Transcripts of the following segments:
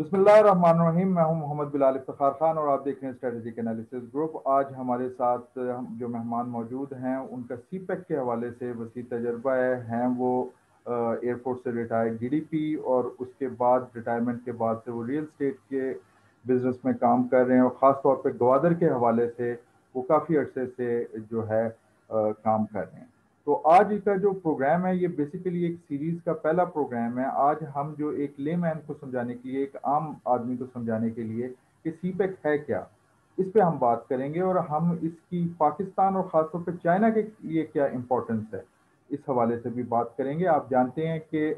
बिस्मिल्लाहिर्रहमानिर्रहीम। मैं हूं मोहम्मद बिलाल इफ्तिखार खान और आप देख रहे हैं स्ट्रेटेजिक एनालिसिस ग्रुप। आज हमारे साथ जो मेहमान मौजूद हैं उनका सीपेक के हवाले से वसी तजर्बा हैं वो एयरपोर्ट से रिटायर्ड डीडीपी और उसके बाद रिटायरमेंट के बाद से वो रियल स्टेट के बिजनेस में काम कर रहे हैं और ख़ास तौर पे गवादर के हवाले से वो काफ़ी अरसे से जो है काम कर रहे हैं। तो आज का जो प्रोग्राम है ये बेसिकली एक सीरीज का पहला प्रोग्राम है। आज हम जो एक लेमैन को समझाने के लिए, एक आम आदमी को समझाने के लिए कि सीपेक है क्या, इस पे हम बात करेंगे और हम इसकी पाकिस्तान और ख़ासतौर पे चाइना के लिए क्या इम्पोर्टेंस है इस हवाले से भी बात करेंगे। आप जानते हैं कि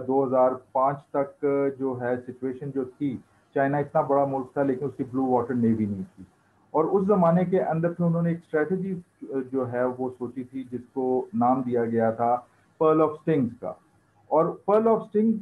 2005 तक जो है सिचुएशन जो थी, चाइना इतना बड़ा मुल्क था लेकिन उसकी ब्लू वाटर नेवी नहीं थी और उस जमाने के अंदर फिर उन्होंने एक स्ट्रेटजी जो है वो सोची थी जिसको नाम दिया गया था पर्ल ऑफ स्टिंग्स का। और पर्ल ऑफ स्टिंग्स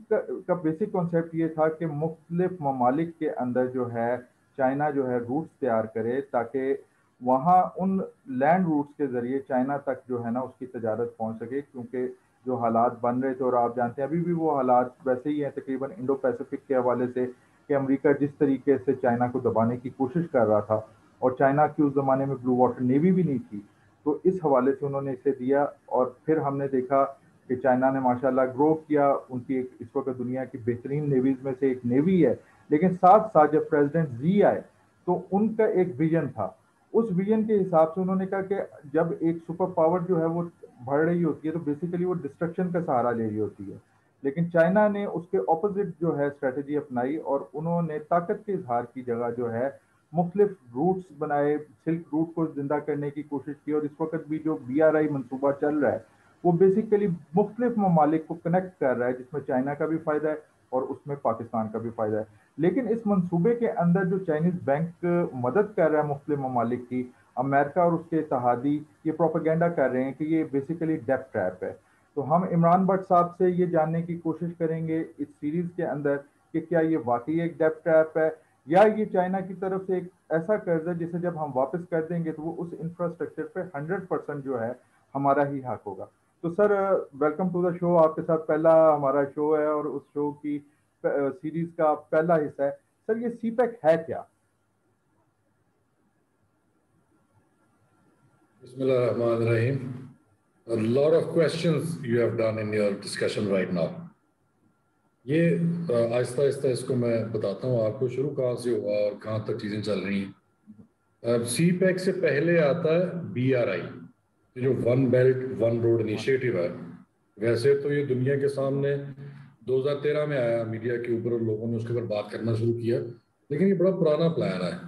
का बेसिक कॉन्सेप्ट ये था कि मुख्तलिफ ममालिक के अंदर जो है चाइना जो है रूट्स तैयार करे ताकि वहाँ उन लैंड रूट्स के जरिए चाइना तक जो है ना उसकी तजारत पहुँच सके, क्योंकि जो हालात बन रहे थे और आप जानते हैं अभी भी वो हालात वैसे ही हैं तकरीबन इंडो पैसिफिक के हवाले से कि अमेरिका जिस तरीके से चाइना को दबाने की कोशिश कर रहा था और चाइना की उस ज़माने में ब्लू वाटर नेवी भी नहीं थी, तो इस हवाले से उन्होंने इसे दिया। और फिर हमने देखा कि चाइना ने माशाल्लाह ग्रो किया, उनकी एक इस वक्त दुनिया की बेहतरीन नेवीज में से एक नेवी है। लेकिन साथ साथ जब प्रेसिडेंट जी आए तो उनका एक विजन था, उस विजन के हिसाब से उन्होंने कहा कि जब एक सुपर पावर जो है वो बढ़ रही होती है तो बेसिकली वो डिस्ट्रक्शन का सहारा ले रही होती है। लेकिन चाइना ने उसके ऑपोजिट जो है स्ट्रेटजी अपनाई और उन्होंने ताकत के इजहार की जगह जो है मुख्तलिफ रूट्स बनाए, सिल्क रूट को जिंदा करने की कोशिश की। और इस वक्त भी जो BRI मनसूबा चल रहा है वो बेसिकली मुख्तलिफ ममालिक को कनेक्ट कर रहा है, जिसमें चाइना का भी फायदा है और उसमें पाकिस्तान का भी फायदा है। लेकिन इस मनसूबे के अंदर जो चाइनीज बैंक मदद कर रहा है मुख्तलिफ ममालिक की, अमेरिका और उसके इत्तेहादी ये प्रोपेगेंडा कर रहे हैं कि ये बेसिकली डेप्थ ट्रैप है। तो हम इमरान भट्ट साहब से ये जानने की कोशिश करेंगे इस सीरीज के अंदर कि क्या ये वाकई एक डेप्थ ट्रैप है या ये चाइना की तरफ से एक ऐसा कर्ज है जिसे जब हम वापस कर देंगे तो वो उस इंफ्रास्ट्रक्चर पे 100% जो है हमारा ही हक होगा। तो sir, welcome to the show. आपके साथ पहला हमारा शो है और उस शो की सीरीज का पहला हिस्सा है। सर, ये सीपेक है क्या? Bismillahirrahmanirrahim. A lot of questions you have done in your discussion right now. ये आहिस्ता आहिस्ता इसको मैं बताता हूँ आपको, शुरू कहाँ से हुआ और कहाँ तक चीज़ें चल रही हैं। सी पैक से पहले आता है BRI, जो one belt one road initiative है। वैसे तो ये दुनिया के सामने 2013 में आया मीडिया के ऊपर और लोगों ने उसके ऊपर बात करना शुरू किया, लेकिन ये बड़ा पुराना प्लान है।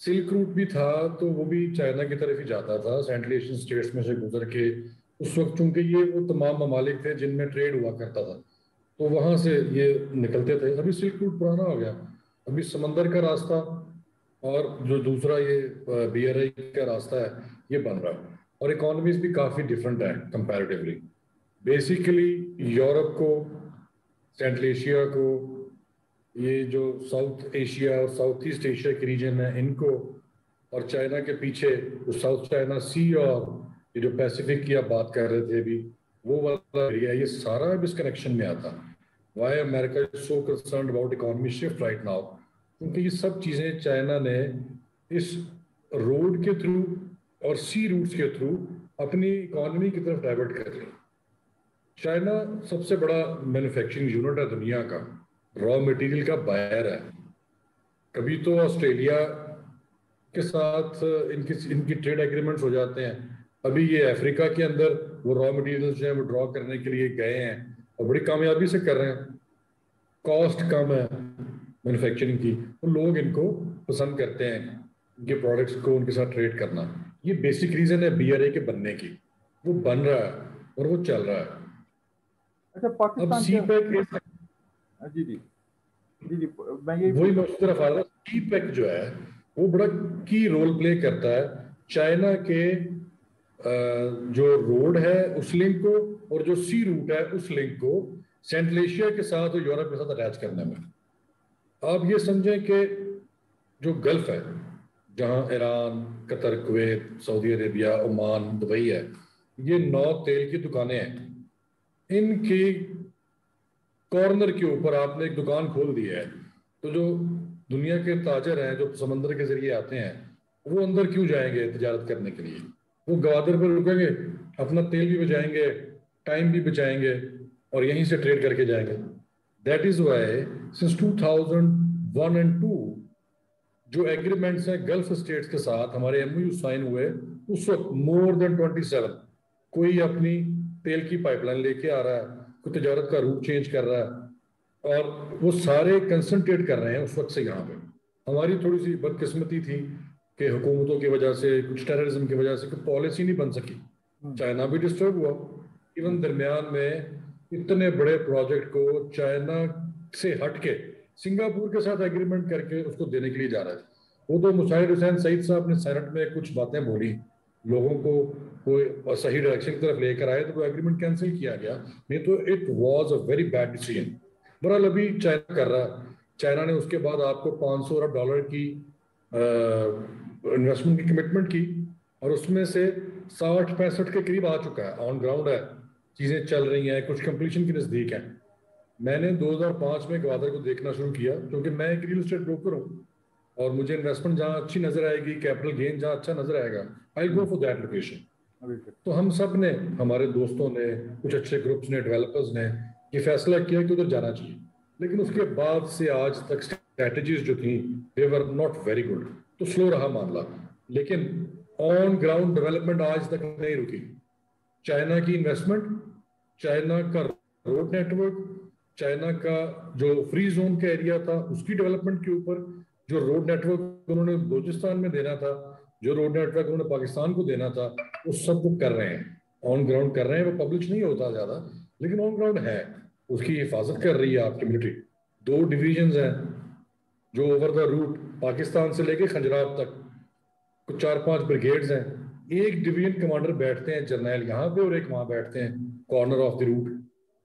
सिल्क रूट भी था तो वो भी चाइना की तरफ ही जाता था, सेंट्रल एशियन स्टेट्स में से गुजर के। उस वक्त चूंकि ये वो तमाम ममालिक थे जिनमें ट्रेड हुआ करता था, तो वहां से ये निकलते थे। अभी सिल्क रूट पुराना हो गया, अभी समंदर का रास्ता और जो दूसरा ये BRI का रास्ता है ये बन रहा है। और इकोनॉमीज भी काफ़ी डिफरेंट है कंपैरेटिवली। बेसिकली यूरोप को, सेंट्रल एशिया को, ये जो साउथ एशिया और साउथ ईस्ट एशिया के रीजन है इनको, और चाइना के पीछे जो साउथ चाइना सी और ये जो पैसिफिक की आप बात कर रहे थे अभी, वो वाला एरिया, ये सारा अब इस कनेक्शन में आता। Why America is so concerned about economy shift right now, क्योंकि ये सब चीज़ें चाइना ने इस रोड के थ्रू और सी रूट्स के थ्रू अपनी इकोनॉमी की तरफ डाइवर्ट कर ली। चाइना सबसे बड़ा मैन्युफैक्चरिंग यूनिट है दुनिया का, रॉ मटेरियल का बायर है। कभी तो ऑस्ट्रेलिया के साथ इनकी ट्रेड एग्रीमेंट्स हो जाते हैं। अभी ये अफ्रीका के अंदर वो रॉ मटेरियल्स जो है वो ड्रॉ करने के लिए गए हैं और बड़ी कामयाबी से कर रहे हैं। कॉस्ट कम है मैन्युफैक्चरिंग की, तो लोग इनको पसंद करते हैं, इनके प्रोडक्ट्स को उनके साथ ट्रेड करना। ये बेसिक रीजन है BRI के बनने की। वो बन रहा है और वो चल रहा है। अच्छा, अब पाकिस्तान सी के पैक, जी जी जी जी, मैं यही वही पूछ मैं रहा उस तरफ आ रहा था। सी पैक जो है वो बड़ा की रोल प्ले करता है चाइना के जो रोड है उस लिंक को, और जो सी रूट है उस लिंक को सेंट्रल एशिया के साथ और यूरोप के साथ अटैच करने में। आप ये समझें कि जो गल्फ है, जहां Iran, Qatar, Kuwait, Saudi Arabia, Oman, Dubai है, ये 9 तेल की दुकानें हैं। इनकी कॉर्नर के ऊपर आपने एक दुकान खोल दी है तो जो दुनिया के ताजर हैं जो समंदर के जरिए आते हैं, वो अंदर क्यों जाएंगे तजारत करने के लिए? वो गवादर पर रुकेंगे, अपना तेल भी बचाएंगे, टाइम भी बचाएंगे और यहीं से ट्रेड करके जाएंगे। That is why since 2001 and 2 जो एग्रीमेंट्स हैं गल्फ स्टेट्स के साथ हमारे एमओयू साइन हुए, उस वक्त मोर देन 27 कोई अपनी तेल की पाइपलाइन लेके आ रहा है, कोई तजारत का रूट चेंज कर रहा है, और वो सारे कंसंट्रेट कर रहे हैं उस वक्त से यहाँ पे। हमारी थोड़ी सी बदकिस्मती थी कि हुकूमतों की वजह से, कुछ टेररिज्म की वजह से कोई पॉलिसी नहीं बन सकी, चाइना भी डिस्टर्ब हुआ। इवन दरमियान में इतने बड़े प्रोजेक्ट को चाइना से हट के सिंगापुर के साथ एग्रीमेंट करके उसको देने के लिए जा रहे थे। वो तो मुशाहिद हुसैन सईद साहब ने सेनेट में कुछ बातें बोली, लोगों को कोई सही डायरेक्शन की तरफ लेकर आए, तो वो एग्रीमेंट कैंसिल किया गया। नहीं तो it was a very bad decision. बहरहाल अभी चाइना कर रहा है, चाइना ने उसके बाद आपको $500 अरब की इन्वेस्टमेंट की कमिटमेंट की, और उसमें से 60-65 के करीब आ चुका है, ऑन ग्राउंड है, चीजें चल रही हैं, कुछ कंप्लीशन के नजदीक है। मैंने 2005 में ग्वादर को देखना शुरू किया, क्योंकि मैं एक रियल एस्टेट ब्रोकर हूँ और मुझे इन्वेस्टमेंट जहाँ अच्छी नजर आएगी, कैपिटल गेन जहाँ अच्छा नजर आएगा, आई गो फॉर दैट लोकेशन। तो हम सब ने, हमारे दोस्तों ने, कुछ अच्छे ग्रुप्स ने, डेवलपर्स ने ये फैसला किया कि उधर जाना चाहिए। लेकिन उसके बाद से आज तक स्ट्रैटेजीज जो थी दे वर नॉट वेरी गुड, तो स्लो रहा मामला। लेकिन ऑन ग्राउंड डेवलपमेंट आज तक नहीं रुकी। चाइना की इन्वेस्टमेंट, चाइना का रोड नेटवर्क, चाइना का जो फ्री जोन का एरिया था उसकी डेवलपमेंट के ऊपर, जो रोड नेटवर्क उन्होंने बलूचिस्तान में देना था, जो रोड नेटवर्क उन्होंने पाकिस्तान को देना था, वो सब वो कर रहे हैं, ऑन ग्राउंड कर रहे हैं। वो पब्लिश नहीं होता ज्यादा, लेकिन ऑन ग्राउंड है, उसकी हिफाजत कर रही है आपकी मिलिट्री। 2 डिवीजन हैं जो ओवर द रूट पाकिस्तान से लेके खंजराब तक, कुछ 4-5 ब्रिगेड्स हैं, एक डिवीजन कमांडर बैठते हैं जर्नैल यहाँ पे और एक वहां बैठते हैं कॉर्नर ऑफ द रूट।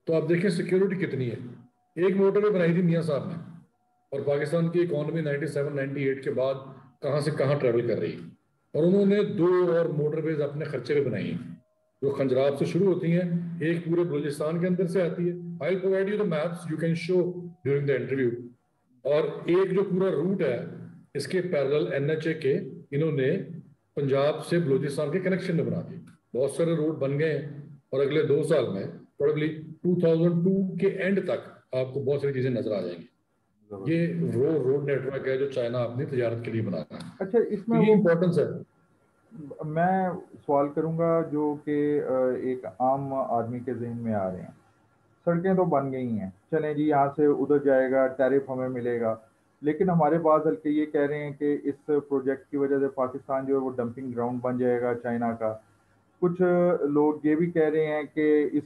तो आप देखें सिक्योरिटी कितनी है। एक मोटरवे बनाई थी मियाँ साहब ने, और पाकिस्तान की इकोनॉमी 97-98 के बाद कहाँ से कहाँ ट्रेवल कर रही है, और उन्होंने 2 और मोटरवेज अपने खर्चे पे बनाई हैं, जो खंजराब से शुरू होती हैं, एक पूरे बलूचिस्तान के अंदर से आती है। I provide you the maps, you can show during the interview. और एक जो पूरा रूट है, इसके पैरेलल एनएचए के इन्होंने पंजाब से बलूचिस्तान के कनेक्शन में बना दिए। बहुत सारे रोड बन गए हैं, और अगले 2 साल में प्रोबेबली 2002 के एंड तक आपको बहुत सारी चीजें नजर आ जाएंगी। ये रोड नेटवर्क है जो चाइना अपनी तजारत के लिए बना रहा है। अच्छा, इसमें तो ये इंपॉर्टेंस है। मैं सवाल करूंगा जो कि एक आम आदमी के जहन में आ रहे हैं। सड़कें तो बन गई हैं, चलें जी, यहाँ से उधर जाएगा, टैरिफ हमें मिलेगा, लेकिन हमारे पास हल्के ये कह रहे हैं कि इस प्रोजेक्ट की वजह से पाकिस्तान जो है वो डंपिंग ग्राउंड बन जाएगा चाइना का। कुछ लोग ये भी कह रहे हैं कि इस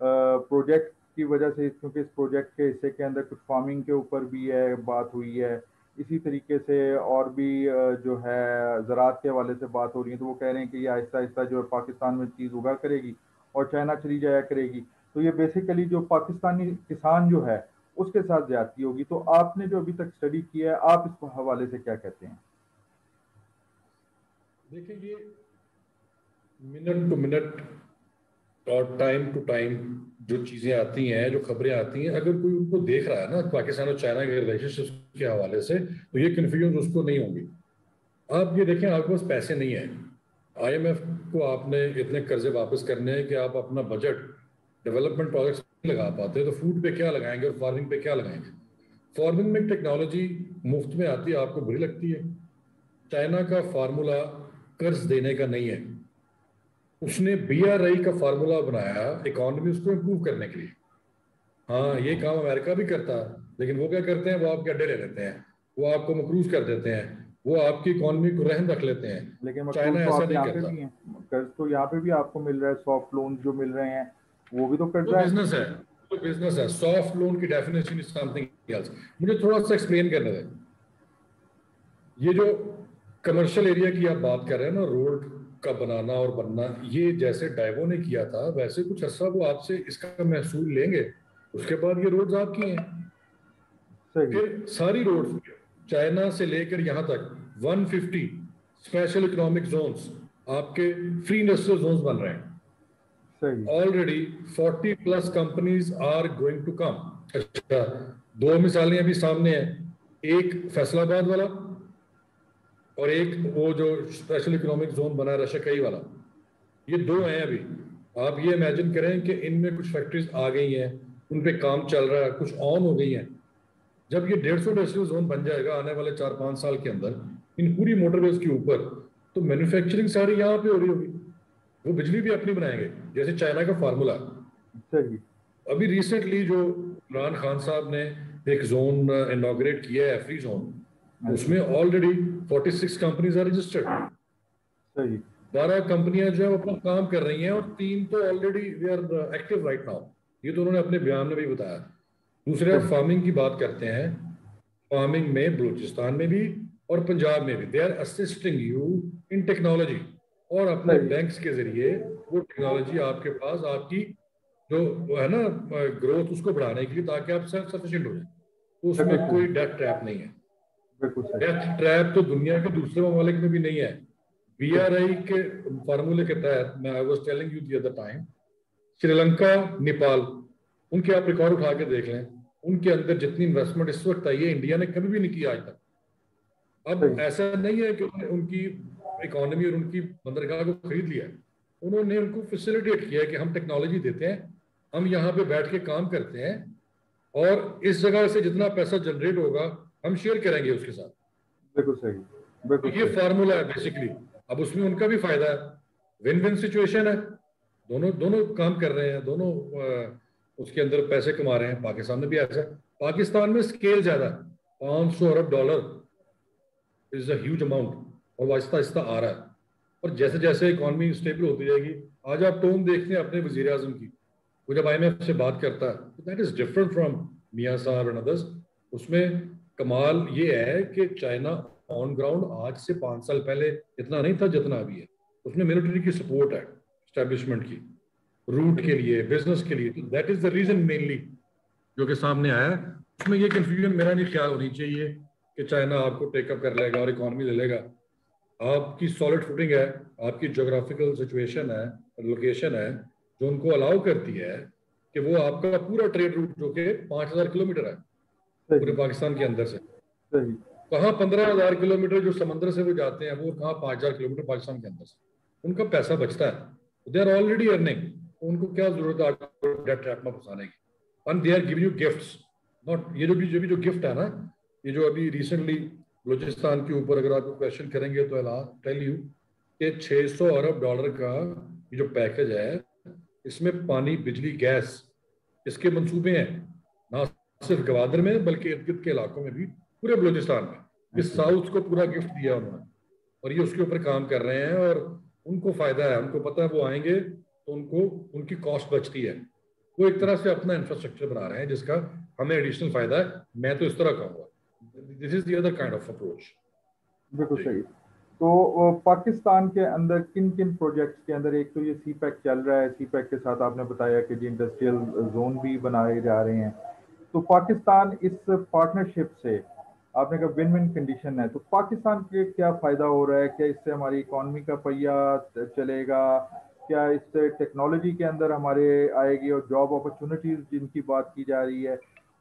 प्रोजेक्ट की वजह से, क्योंकि इस प्रोजेक्ट के हिस्से के अंदर कुछ फार्मिंग के ऊपर भी है, बात हुई है, इसी तरीके से और भी जो है ज़राअत के हवाले से बात हो रही है, तो वो कह रहे हैं कि ये आहिस्ता आहिस्ता जो है पाकिस्तान में चीज़ उगा करेगी और चाइना चली जाया करेगी। तो ये बेसिकली जो पाकिस्तानी किसान जो है उसके साथ ज्यादती होगी। तो आपने जो अभी तक स्टडी किया है, आप इस हवाले से क्या कहते हैं? देखिए, ये मिनट टू मिनट और टाइम टू टाइम जो चीजें आती हैं, जो खबरें आती हैं, अगर कोई उनको देख रहा है ना पाकिस्तान और चाइना के रिलेशनशिप के हवाले से, तो ये कंफ्यूजन उसको नहीं होंगी। आप ये देखें, आपके पास पैसे नहीं है, आईएमएफ को आपने इतने कर्जे वापस करने हैं कि आप अपना बजट डेवलपमेंट प्रोजेक्ट्स नहीं लगा पाते, तो फूड पे क्या लगाएंगे और फार्मिंग पे क्या लगाएंगे? फार्मिंग में टेक्नोलॉजी मुफ्त में आती है, आपको बुरी लगती है। चाइना का फार्मूला कर्ज देने का नहीं है, उसने बीआरआई का फार्मूला बनाया इकोनॉमी को इंप्रूव करने के लिए। हाँ, ये काम अमेरिका भी करता है, लेकिन वो क्या करते हैं, वो आपके अड्डे ले लेते हैं, वो आपको मकरूज कर देते हैं, वो आपकी इकोनॉमी को रहन रख लेते हैं। लेकिन चाइना तो ऐसा आप नहीं यहाँ पे करता। भी हैं, कर्ज तो यहाँ पे भी आपको मिल रहा है, सॉफ्ट लोन जो मिल रहे हैं वो भी तो वो कर्जा है। बिजनेस है, वो बिजनेस है। सॉफ्ट लोन की डेफिनेशन इज समथिंग एल्स। मुझे थोड़ा सा एक्सप्लेन करने दें। ये जो कमर्शियल एरिया की आप बात कर रहे हैं ना, रोड का बनाना और बनना, ये जैसे डाइवो ने किया था, वैसे कुछ अर्सा वो आपसे इसका महसूल लेंगे, उसके बाद ये रोड्स आपकी हैं। सही। फिर सारी रोड्स चाइना से लेकर यहां तक 150 स्पेशल इकोनॉमिक जोन्स आपके फ्री इंडस्ट्रियल जोन्स बन रहे हैं। सही। Already 40+ companies are going to come. अच्छा, दो मिसालें अभी सामने हैं, एक फैसलाबाद वाला और एक वो जो स्पेशल इकोनॉमिक जोन बना है रशियाई वाला। ये दो हैं अभी। आप ये इमेजिन करें कि इनमें कुछ फैक्ट्रीज आ गई हैं, उन पे काम चल रहा है, कुछ ऑन हो गई हैं। जब ये 150 इंडस्ट्रियल जोन बन जाएगा आने वाले 4-5 साल के अंदर इन पूरी मोटरवेज के ऊपर, तो मैन्युफैक्चरिंग सारी यहाँ पे हो रही होगी। वो बिजली भी अपनी बनाएंगे, जैसे चाइना का फार्मूला। सही। अभी रिसेंटली जो इमरान खान साहब ने एक जोन इनॉग्रेट किया है, फ्री जोन, उसमें ऑलरेडी 46 कंपनीज आर रजिस्टर्ड। सही। 12 कंपनियां जो है वो अपना काम कर रही हैं और 3 तो already they are active right now. ये तो उन्होंने अपने बयान में भी बताया। दूसरे, आप फार्मिंग की बात करते हैं, फार्मिंग में बलूचिस्तान में भी और पंजाब में भी they are assisting you in technology, और अपने बैंक्स के जरिए वो टेक्नोलॉजी आपके पास, आपकी जो है ना ग्रोथ, उसको बढ़ाने के लिए, ताकि आप सेल्फ सफिशिएंट हो जाए। तो उसमें कोई डेथ ट्रैप नहीं है। डेथ ट्रैप तो दुनिया के दूसरे ममालिक में भी नहीं है। बीआरआई के फार्मूले के तहत, मैं I was telling you the other time, Sri Lanka, Nepal, उनके आप रिकॉर्ड उठा के देख लें, उनके अंदर जितनी इन्वेस्टमेंट इस वक्त आई है इंडिया ने कभी भी नहीं की आज तक। अब ऐसा नहीं है कि उन्होंने उनकी इकोनॉमी और उनकी बंदरगाह को खरीद लिया, उन्होंने उनको फैसिलिटेट किया है कि हम टेक्नोलॉजी देते हैं, हम यहाँ पे बैठ के काम करते हैं, और इस जगह से जितना पैसा जनरेट होगा हम शेयर करेंगे उसके साथ। बिल्कुल सही, बिल्कुल ये फार्मूला है बेसिकली। अब उसमें उनका भी फायदा है, विन विन सिचुएशन है, दोनों दोनों काम कर रहे हैं, दोनों उसके अंदर पैसे कमा रहे हैं। पाकिस्तान में भी ऐसा है, पाकिस्तान में स्केल ज्यादा है, $500 अरब इज अ ह्यूज अमाउंट, और वो आहिस्ता आहिस्ता आ रहा है। और जैसे जैसे इकोनॉमी स्टेबल होती जाएगी, आज आप टोन देखते हैं अपने वजीर आजम की, वो जब IMF से बात करता है, दैट इज डिफरेंट फ्रॉम मियां साहब एंड अदर्स। उसमें कमाल ये है कि चाइना ऑन ग्राउंड आज से 5 साल पहले इतना नहीं था जितना अभी है। उसमें मिलिट्री की सपोर्ट है, एस्टेब्लिशमेंट की, रूट के लिए, बिजनेस के लिए। That is the reason mainly जो कि सामने आया है। उसमें ये कंफ्यूजन मेरा नहीं ख्याल होनी चाहिए कि चाइना आपको टेकअप कर लेगा और इकोनॉमी ले लेगा। आपकी सॉलिड फुटिंग है, आपकी जोग्राफिकल सिचुएशन है, लोकेशन है, जो उनको अलाउ करती है कि वो आपका पूरा ट्रेड रूट जो कि 5000 किलोमीटर है पूरे पाकिस्तान के अंदर से, कहाँ 15000 किलोमीटर जो समंदर से वो जाते हैं, वो कहाँ 5000 किलोमीटर पाकिस्तान के अंदर से उनका पैसा बचता है। दे आर ऑलरेडी अर्निंग, उनको क्या जरूरत है आपको डेट ट्रैप में फंसाने की। And they are giving you gifts, not ये जो गिफ्ट है ना, ये जो अभी रिसेंटली बलूचिस्तान के ऊपर अगर आप क्वेश्चन करेंगे तो आई टेल यू कि $600 अरब का ये जो पैकेज है, इसमें पानी, बिजली, गैस, इसके मंसूबे हैं, ना सिर्फ गवादर में बल्कि इर्द गिर्द के इलाकों में भी, पूरे बलूचिस्तान में। इस साउथ को पूरा गिफ्ट दिया उन्होंने, और ये उसके ऊपर काम कर रहे हैं, और उनको फायदा है, उनको पता है वो आएंगे तो उनको उनकी कॉस्ट बचती है। वो एक तरह से अपना इंफ्रास्ट्रक्चर बना रहे हैं जिसका हमें एडिशनल फायदा है। मैं तो इस तरह कहूँगा, this is the other kind of approach. बिल्कुल सही। तो पाकिस्तान के अंदर किन किन प्रोजेक्ट्स के अंदर, एक तो ये CPEC चल रहा है, CPEC के साथ आपने बताया कि जी इंडस्ट्रियल जोन भी बनाए जा रहे हैं, तो पाकिस्तान इस पार्टनरशिप से, आपने कहा विन विन कंडीशन है, तो पाकिस्तान के क्या फ़ायदा हो रहा है? क्या इससे हमारी इकॉनमी का पहिया चलेगा? क्या इससे टेक्नोलॉजी के अंदर हमारे आएगी, और जॉब अपॉर्चुनिटीज़ जिनकी बात की जा रही है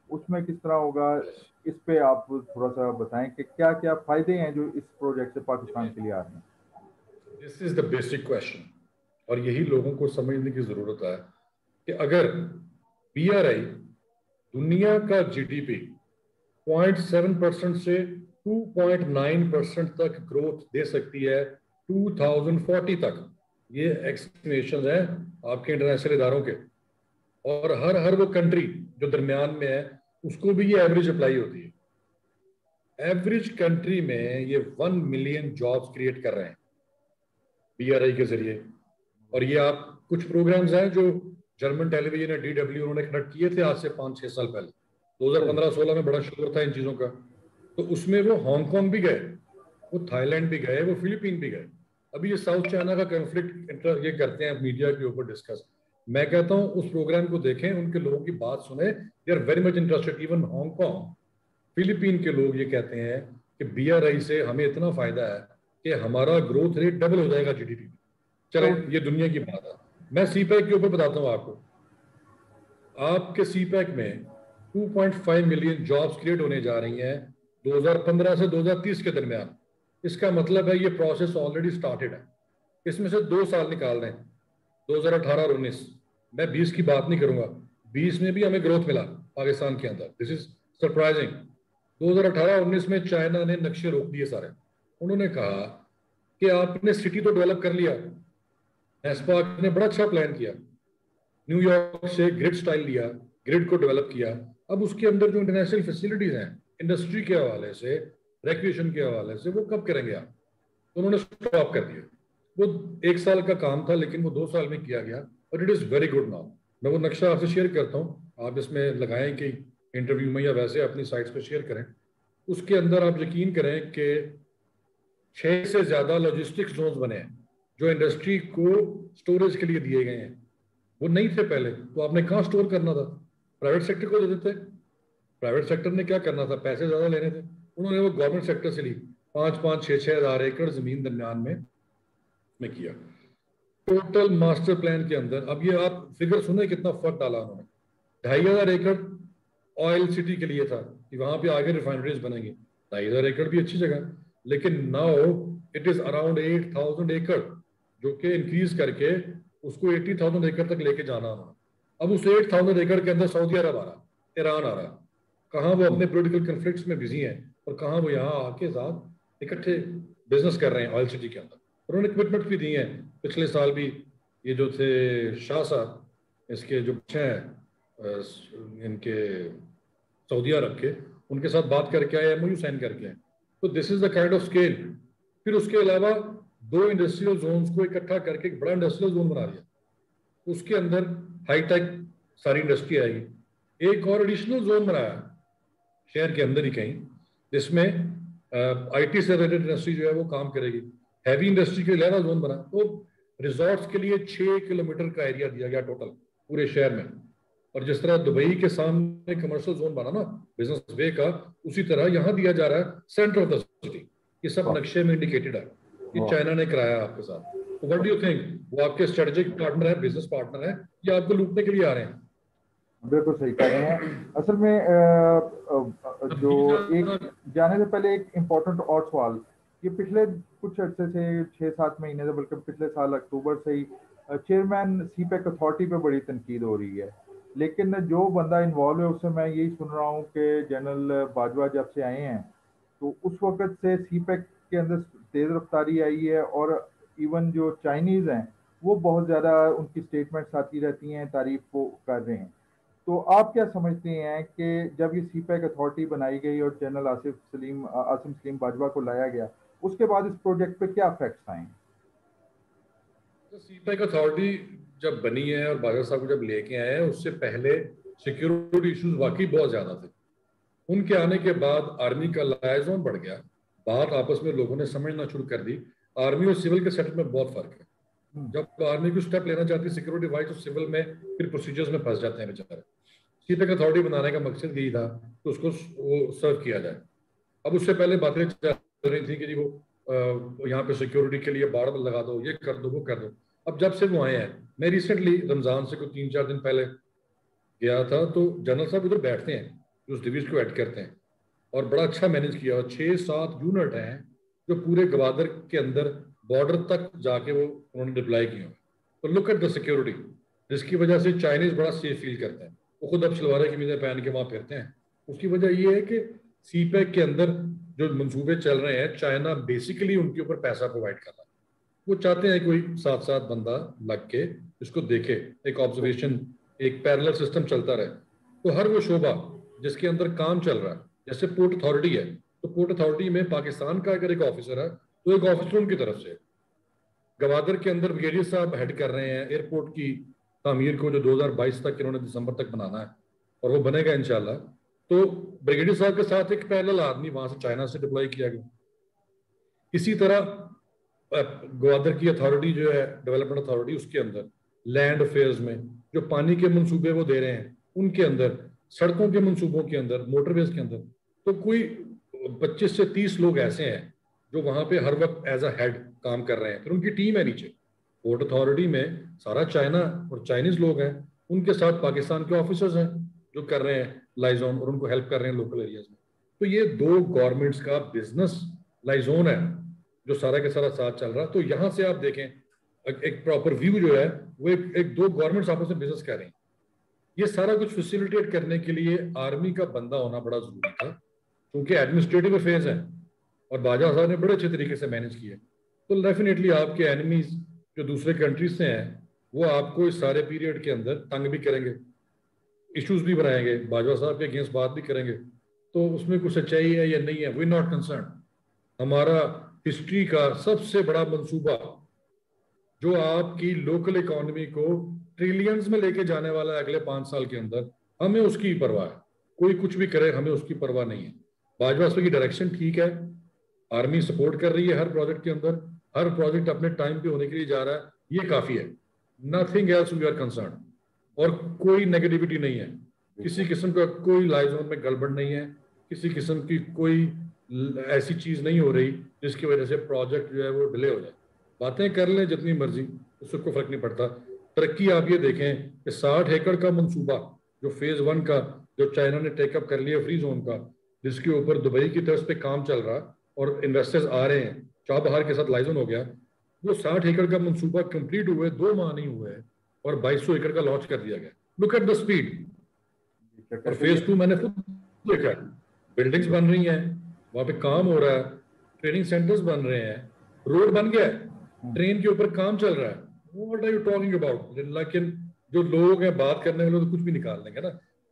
उसमें किस तरह होगा? इस पे आप थोड़ा सा बताएं कि क्या क्या फ़ायदे हैं जो इस प्रोजेक्ट से पाकिस्तान के लिए आ रहे हैं। This is the basic question, और यही लोगों को समझने की जरूरत है कि अगर BRI दुनिया का GDP 0.7% से 2.9% तक ग्रोथ दे सकती है 2040 तक, ये एस्टिमेशन है आपके इंटरनेशनल इदारों के, और हर वो कंट्री जो दरमियान में है उसको भी ये एवरेज अप्लाई होती है। एवरेज कंट्री में ये 1 मिलियन जॉब्स क्रिएट कर रहे हैं BRI के जरिए। और ये आप कुछ प्रोग्राम्स हैं जो जर्मन टेलीविजन या DW उन्होंने कंडक्ट किए थे आज से 5-6 साल पहले, 2015-16 में बड़ा शोर था इन चीजों का। तो उसमें वो हांगकांग भी गए, वो थाईलैंड भी गए, वो फिलीपीन भी गए। अभी ये साउथ चाइना का कॉन्फ्लिक्ट ये करते हैं मीडिया के ऊपर डिस्कस। मैं कहता हूं उस प्रोग्राम को देखें, उनके लोगों की बात सुने, they are very much interested. Even Hong Kong, Philippine के लोग ये कहते हैं कि BRI से हमें इतना फायदा है कि हमारा ग्रोथ रेट डबल हो जाएगा GDP। चले, ये दुनिया की बात है। मैं CPEC के ऊपर बताता हूँ आपको। आपके CPEC में 2.5 मिलियन जॉब्स क्रिएट होने जा रही हैं 2015 से 2030 के दरमियान। इसका मतलब है ये प्रोसेस ऑलरेडी स्टार्टेड है। इसमें से 2 साल निकाल दें, 2018 और 19, मैं 20 की बात नहीं करूंगा, 20 में भी हमें ग्रोथ मिला पाकिस्तान के अंदर, दिस इज सरप्राइजिंग। 2018-19 में चाइना ने नक्शे रोक दिए सारे। उन्होंने कहा कि आपने सिटी तो डेवलप कर लिया, नेस्पाक ने बड़ा अच्छा प्लान किया, न्यूयॉर्क से ग्रिड स्टाइल लिया, ग्रिड को डेवलप किया, अब उसके अंदर जो इंटरनेशनल फैसिलिटीज हैं इंडस्ट्री के हवाले से, रिक्रिएशन के हवाले से, वो कब करेंगे आप? उन्होंने स्टॉप कर दिया। वो 1 साल का काम था लेकिन वो 2 साल में किया गया और it is very good now. मैं वो नक्शा आपसे शेयर करता हूँ, आप इसमें लगाएं कि इंटरव्यू में या वैसे अपनी साइट्स पे शेयर करें। उसके अंदर आप यकीन करें कि 6 से ज़्यादा लॉजिस्टिक्स जोन्स बने हैं जो इंडस्ट्री को स्टोरेज के लिए दिए गए हैं। वो नहीं थे पहले, तो आपने कहाँ स्टोर करना था? प्राइवेट सेक्टर को दे देते। प्राइवेट सेक्टर ने क्या करना था? पैसे ज़्यादा लेने थे, उन्होंने वो गवर्नमेंट सेक्टर से ली। 5-5, 6-6 हज़ार एकड़ जमीन दरमियान में किया टोटल मास्टर प्लान के अंदर। अब ये आप फिगर सुने कितना फर्क डाला उन्होंने। 2,500 एकड़ ऑयल सिटी के लिए था कि वहां पे आगे रिफाइनरीज बनेंगे, 2,500 एकड़ भी अच्छी जगह, लेकिन नाउ इट इज अराउंड 8,000 एकड़, जो कि इंक्रीज करके उसको 80,000 एकड़ तक लेके जाना उन्होंने। अब उस 8,000 एकड़ के अंदर सऊदी अरब आ रहा, ईरान आ रहा, कहाँ वो अपने पोलिटिकल कन्फ्लिक्ट्स में बिजी हैं और कहाँ वो यहाँ आके साथ इकट्ठे बिजनेस कर रहे हैं ऑयल सिटी के अंदर। उन्होंने कमिटमेंट भी दी हैं। पिछले साल भी ये जो थे शाह साहब, इसके जो बच्चे हैं इनके सऊदी अरब के, उनके साथ बात करके आए, एमओयू साइन करके आए। तो this is the kind of scale. फिर उसके अलावा 2 इंडस्ट्रियल जोन्स को इकट्ठा करके एक बड़ा इंडस्ट्रियल जोन बना दिया, उसके अंदर हाईटेक सारी इंडस्ट्री आएगी। एक और एडिशनल जोन बनाया शहर के अंदर ही कहीं, जिसमें आईटी से रिलेटेड इंडस्ट्री जो है वो काम करेगी। हैवी इंडस्ट्री के लिए जोन बना, तो रिजॉर्ट्स के लिए 6 किलोमीटर का एरिया दिया गया टोटल पूरे शहर में। और जिस तरह दुबई के सामने कमर्शियल जोन बना ना बिजनेस वे का, उसी तरह यहाँ दिया जा रहा है सेंटर ऑफ द सिटी। ये सब नक्शे में इंडिकेटेड है, ये चाइना ने कराया आपके साथ। तो व्हाट डू यू थिंक, वो आपके स्ट्रेटेजिक पार्टनर है, बिजनेस पार्टनर है, या आपको लूटने के लिए आ रहे हैं? बिल्कुल सही कह रहे हैं। असल में जो एक जाने से पहले एक इम्पोर्टेंट और सवाल, ये पिछले कुछ अर्से से 6-7 महीने से, बल्कि पिछले साल अक्टूबर से ही चेयरमैन सीपेक अथॉरिटी पे बड़ी तनकीद हो रही है, लेकिन जो बंदा इन्वॉल्व है उससे मैं यही सुन रहा हूँ कि जनरल बाजवा जब से आए हैं तो उस वक्त से सीपेक के अंदर तेज रफ्तारी आई है, और इवन जो चाइनीज़ हैं वो बहुत ज़्यादा उनकी स्टेटमेंट्स आती रहती हैं, तारीफ को कर रहे हैं। तो आप क्या समझते हैं कि जब ये सीपैक अथॉरिटी बनाई गई और जनरल आसिम सलीम बाजवा को लाया गया, उसके बाद इस प्रोजेक्ट पे क्या इफेक्ट्स आए? तो सीपैक अथॉरिटी जब बनी है और बाजवा साहब को जब लेके आए हैं, उससे पहले सिक्योरिटी इश्यूज वाकई बहुत ज्यादा थे। उनके आने के बाद आर्मी का लाइजोन बढ़ गया, बात आपस में लोगों ने समझना शुरू कर दी। आर्मी और सिविल के सेटअप में बहुत फर्क है। जब आर्मी को स्टेप लेना चाहती है सिक्योरिटी वाइज, तो सिविल में फिर प्रोसीजर्स में फंस जाते हैं बेचारे। सीपैक अथॉरिटी बनाने का मकसद यही था कि उसको वो सर्व किया जाए। अब उससे पहले बातें चल रही थी कि जी वो यहाँ पे सिक्योरिटी के लिए बाड़ लगा दो, ये कर दो, वो कर दो। अब जब से वो आए हैं, मैं रिसेंटली रमजान से कोई 3-4 दिन पहले गया था, तो जनरल साहब उधर बैठते हैं, उस डिवीजन को ऐड करते हैं, और बड़ा अच्छा मैनेज किया। और 6-7 यूनिट हैं जो पूरे गवादर के अंदर बॉर्डर तक जाके वो उन्होंने डिप्लाई किए। तो लुक एट द सिक्योरिटी, जिसकी वजह से चाइनीज बड़ा सेफ फील करते हैं। वो खुद अब शलवारे की मीजें पहन के वहां फिरते हैं। उसकी वजह ये है कि सीपैक के अंदर जो मंसूबे चल रहे हैं, चाइना बेसिकली उनके ऊपर पैसा प्रोवाइड कर रहा है। वो चाहते हैं कोई 7-7 बंदा लग के इसको देखे, एक ऑब्जर्वेशन, एक पैरेलल सिस्टम चलता रहे। तो हर वो शोबा जिसके अंदर काम चल रहा है, जैसे पोर्ट अथॉरिटी है, तो पोर्ट अथॉरिटी में पाकिस्तान का अगर एक ऑफिसर है तो एक ऑफिसर उनकी तरफ से। गवादर के अंदर ब्रिगेडियर साहब हेड कर रहे हैं एयरपोर्ट की तामीर को, जो 2022 तक इन्होंने दिसंबर तक बनाना है, और वो बनेगा इंशाल्लाह। तो ब्रिगेडियर साहब के साथ एक पैरेलल आदमी वहां से चाइना से डिप्लॉय किया गया। इसी तरह ग्वादर की अथॉरिटी जो है डेवलपमेंट अथॉरिटी, उसके अंदर लैंड अफेयर्स में जो पानी के मंसूबे वो दे रहे हैं, उनके अंदर सड़कों के मंसूबों के अंदर, मोटरवेज के अंदर, तो कोई 25 से 30 लोग ऐसे हैं जो वहां पे हर वक्त एज अ हेड काम कर रहे हैं। फिर उनकी टीम है नीचे पोर्ट अथॉरिटी में, सारा चाइना और चाइनीज लोग हैं, उनके साथ पाकिस्तान के ऑफिसर्स हैं जो कर रहे हैं। लाइजोन और उनको हेल्प कर रहे हैं लोकल एरियाज में। तो ये दो गवर्नमेंट्स का बिजनेस लाइजोन है जो सारा के सारा साथ चल रहा है। तो यहाँ से आप देखें एक प्रॉपर व्यू जो है वो एक दो गवर्नमेंट्स आपस में बिजनेस कर रही हैं। ये सारा कुछ फैसिलिटेट करने के लिए आर्मी का बंदा होना बड़ा जरूरी था, क्योंकि एडमिनिस्ट्रेटिव अफेयर्स हैं और बाजा साहब ने बड़े अच्छे तरीके से मैनेज किए। तो डेफिनेटली आपके एनिमीज जो दूसरे कंट्रीज से हैं वो आपको इस सारे पीरियड के अंदर तंग भी करेंगे, इश्यूज भी बनाएंगे, बाजवा साहब के अगेंस्ट बात भी करेंगे। तो उसमें कुछ सच्चाई है या नहीं है, वी नॉट कंसर्न। हमारा हिस्ट्री का सबसे बड़ा मंसूबा जो आपकी लोकल इकोनॉमी को ट्रिलियंस में लेके जाने वाला है अगले 5 साल के अंदर, हमें उसकी परवाह है। कोई कुछ भी करे, हमें उसकी परवाह नहीं है। बाजवा साहब की डायरेक्शन ठीक है, आर्मी सपोर्ट कर रही है हर प्रोजेक्ट के अंदर, हर प्रोजेक्ट अपने टाइम पे होने के लिए जा रहा है, ये काफी है। Nothing else we are concern. और कोई नेगेटिविटी नहीं है, किसी किस्म का कोई लाइजोन में गड़बड़ नहीं है, किसी किस्म की कोई ऐसी चीज नहीं हो रही जिसकी वजह से प्रोजेक्ट जो है वो डिले हो जाए। बातें कर लें जितनी मर्जी, उससे कोई फर्क नहीं पड़ता। तरक्की आप ये देखें कि 60 एकड़ का मंसूबा जो फेज 1 का जो चाइना ने टेकअप कर लिया फ्री जोन का, जिसके ऊपर दुबई की तरफ पे काम चल रहा और इन्वेस्टर्स आ रहे हैं, चाबहार के साथ लाइजन हो गया, वो 60 एकड़ का मंसूबा कंप्लीट हुए 2 माह नहीं हुए और 2200 एकड़ का लॉन्च कर दिया गया। Look at the speed. और फेज 2 मैंने खुद देखा, बिल्डिंग्स बन रही हैं, वहां पे काम हो रहा है, ट्रेनिंग सेंटर्स बन रहे हैं, रोड बन गया है, ट्रेन के ऊपर काम चल रहा है। What are you talking about? लेकिन जो लोग हैं बात करने वाले तो कुछ भी निकाल देंगे ना।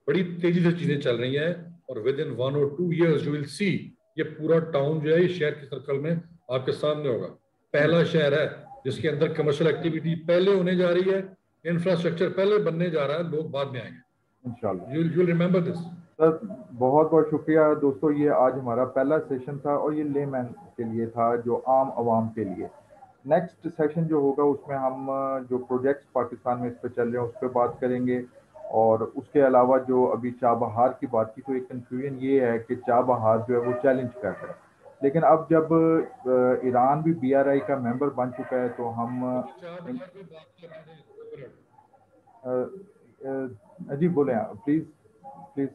बड़ी तेजी से चीजें चल रही हैं और with in 1 or 2 years you will see ये पूरा टाउन जो है ये शहर के सर्कल में आपके सामने होगा। पहला शहर है जिसके अंदर कमर्शियल एक्टिविटी पहले होने जा रही है, इंफ्रास्ट्रक्चर पहले बनने जा रहा है, लोग बाद में आएंगे इंशाल्लाह। You will remember this. Sir बहुत बहुत शुक्रिया दोस्तों, ये आज हमारा पहला सेशन था और ये लेमैन के लिए था, जो आम आवाम के लिए। नेक्स्ट सेशन जो होगा उसमें हम जो प्रोजेक्ट्स पाकिस्तान में इस पर चल रहे हैं उस पर बात करेंगे। और उसके अलावा जो अभी चाबहार की बात की, तो एक कंफ्यूजन ये है कि चाबहार जो है वो चैलेंज कर रहा है, लेकिन अब जब ईरान भी BRI का मेंबर बन चुका है तो हम जी बोले प्लीज प्लीज।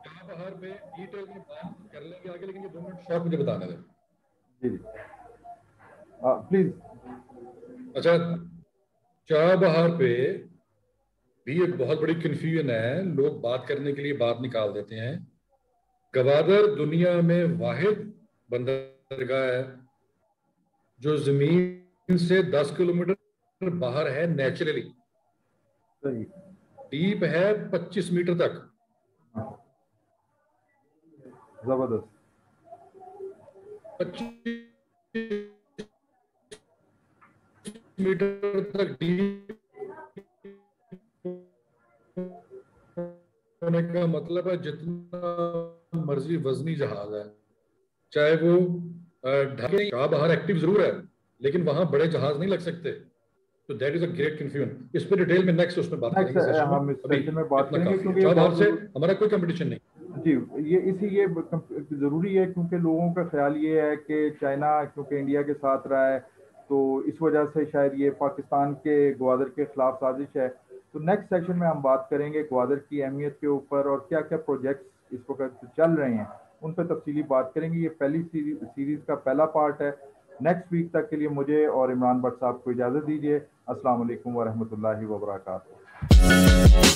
चाबहार पे डिटेल में बात कर लेंगे आगे, लेकिन ये 2 मिनट शॉर्ट मुझे बताने दें। जी प्लीज। अच्छा, चाबहार पे भी एक बहुत बड़ी कंफ्यूजन है, लोग बात करने के लिए बात निकाल देते हैं। गवादर दुनिया में वाहिद बंदरगाह है जो जमीन से 10 किलोमीटर बाहर है नेचुरली। सही। डीप है 25 मीटर तक। जबरदस्त। 25 मीटर तक डीप होने का मतलब है जितना मर्जी वजनी जहाज है, चाहे वो चाबहार एक्टिव जरूर है लेकिन वहां बड़े जहाज नहीं लग सकते। तो that is a great confusion. इस पे डिटेल में नेक्स्ट उसमें बात करेंगे, हम इस सेशन में बात करेंगे क्योंकि चाबहार से हमारा कोई कंपटीशन नहीं जी। ये जरूरी है क्योंकि लोगों का ख्याल ये है कि चाइना क्योंकि इंडिया के साथ रहा है तो इस वजह से शायद ये पाकिस्तान के ग्वादर के खिलाफ साजिश है। तो नेक्स्ट सेशन में हम बात करेंगे ग्वादर की अहमियत के ऊपर और क्या क्या प्रोजेक्ट्स इस वक्त चल रहे हैं उन पर तफसीली बात करेंगे। ये पहली सीरीज का पहला पार्ट है। नेक्स्ट वीक तक के लिए मुझे और इमरान भट्ट साहब को इजाज़त दीजिए। अस्सलाम वालेकुम वरहमतुल्लाहि वबरकातुहू।